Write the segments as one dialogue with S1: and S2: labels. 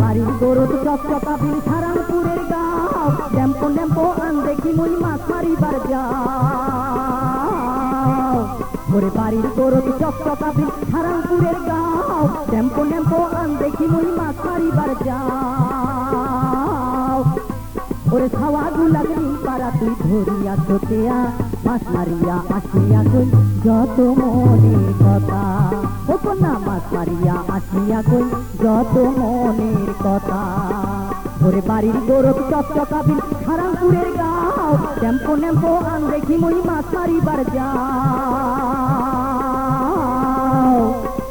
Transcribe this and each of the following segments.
S1: বাড়ির গরুত চকচকা বিল সারাংপুরের গাঁও ড্যাম্পো ড্যাম্পো আন দেখি মুই মাছ মারিবার যাও ওরে বাড়ির গরুত চকচকা বিল সারাংপুরের গাঁও ড্যাম্পো ড্যাম্পো আন দেখি মুই মাছ মারিবার যাও ওরে ছাওয়া গুলাকে পাড়া তুই ধরিয়া ছোটিয়া মাছ মারিয়া আসিয়া কই যত মনের কথা ও কন্যা মাছ মারিয়া আসিয়া কই যত মনের কথা ওরে বাড়ির গরব চকচকা বিল সারাংপুরের গাঁও টেম্পো নেম্পো আন দেখি মুই মাছ মারিবার যাও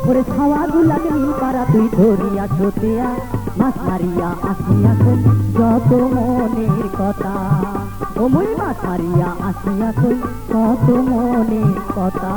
S1: ওরে ছাওয়া গুলাকে পাড়া তুই ধরিয়া ছোটিয়া মাছ মারিয়া আসিয়া কই যত মনের কথা ও মুই মাছ মারিয়া আসিয়া কই কত মনের কথা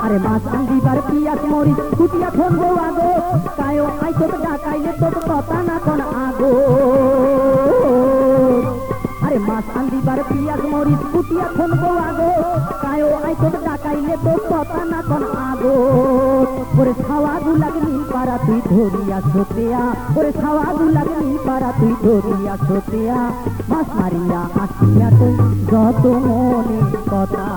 S1: আরে মাছ আনদিবার পিয়াজ মরিচ কুটিয়া ফোনবো আগো কায়ো আইতো ডাকাইলে তোর কথা না কোন আগো আরে মাছ আনদিবার পিয়াজ মরিচ কুটিয়া ফোনবো আগো কায়ো আইতো ডাকাইলে তোর কথা না কোন আগো ওরে ছাওয়া গুলাকে নীল পাড়া তুই ধরিয়া ছোটিয়া ওরে ছাওয়া গুলাকে নীল পাড়া তুই ধরিয়া ছোটিয়া মাছ মারিয়া আসিয়া তুই যত মনের কথা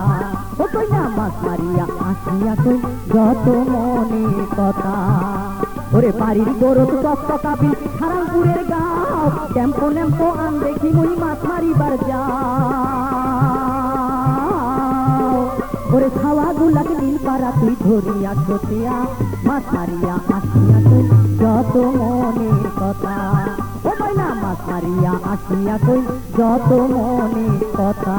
S1: ও কই না মাছ মারিয়া আসিয়া কই যত মনের কথা ওরে বাড়ির গরব চকচকা বিল সারাংপুরের গাঁও টেম্পো নেম্পো আন দেখি মুই মাছ মারিবার যাও ওরে ছাওয়া গুলাকে নীল পাড়া তুই ধরিয়া ছোটিয়া মাছ মারিয়া আসিয়া কই যত মনের কথা ও কই না মাছ মারিয়া আসিয়া কই যত মনের কথা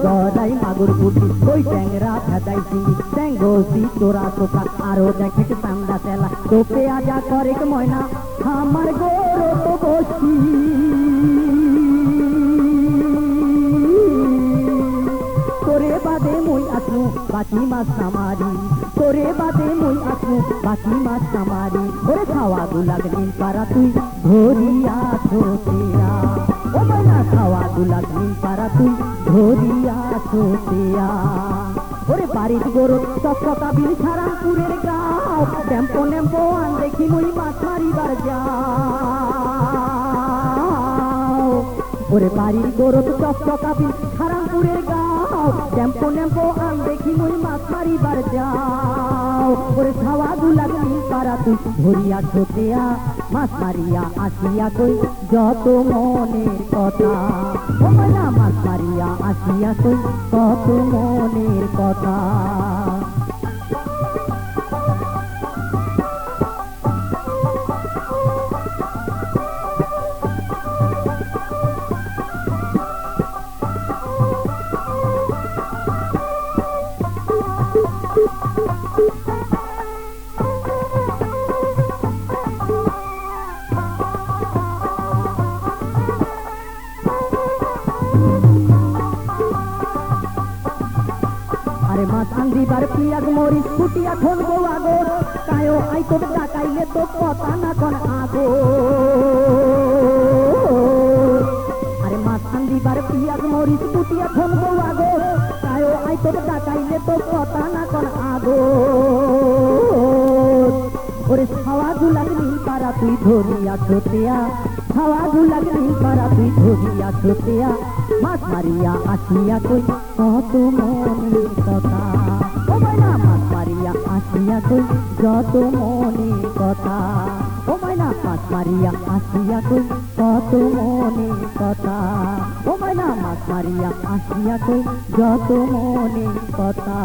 S1: গড়াই মাগুর পুটি ওই ট্যাংরা ভেদাই চিনি ট্যাঙ্গি তোরা তোকা আরো দেখে চান্দা তেলা তোকে আজা করে ময়না আমার গরো তো বসি তোরে বাদে মই আসু বাকি মাছ সামারি তোরে বাদে মই আসু বাকি মাছ সামারি ওরে খাওয়া গুলাগ নীল পাড়া তুই ধরিয়া ছোটিয়া ও ময়না খাওয়া গুলাগ নীল পাড়া তুই ধরিয়া ছোটিয়া ওরে বাড়ির গরু চকচকা বিল সারাংপুরের গাঁও টেম্পো নেম্পো আন দেখি মুই মাছ মারিবার যাও ওরে বাড়ির গরু চকচকা বিল সারাংপুরের গাঁও টেম্পো নেম্পো আন দেখি মুই মাছ মারিবার যাও ওরে ছাওয়া গুলাগ নীল পাড়া তুই ধরিয়া ছোটিয়া মাছ মারিয়া আসিয়া কই যত মনের কথা ও ময়না মাছ মারিয়া আসিয়া কই কত মনের কথা আরে মাছ আনদিবার পিয়াজ মরিচ কুটিয়া ফোনবো আগো কায়ো আইতো ডাকাইলে তো কথা না কোন আগো আরে মাছ আনদিবার পিয়াজ মরিচ কুটিয়া ফোনবো আগো কায়ো আই তোর ডাকাইলে তো কথা না কোন আগো ওরে ছাওয়া গুলাগ নীল পারা তুই ধরিয়া ছোটিয়া ছাওয়া গুলাগ নীল পারা তুই ধরিয়া ছোটিয়া মাছ মারিয়া আসিয়া কই কত মনের কথা ও মাইনা মাছ মারিয়া আসিয়া কই যত মনের কথা ও মাইনা মাছ মারিয়া আসিয়া কই কত মনের কথা ও মাইনা মাছ মারিয়া আসিয়া কই যত মনের কথা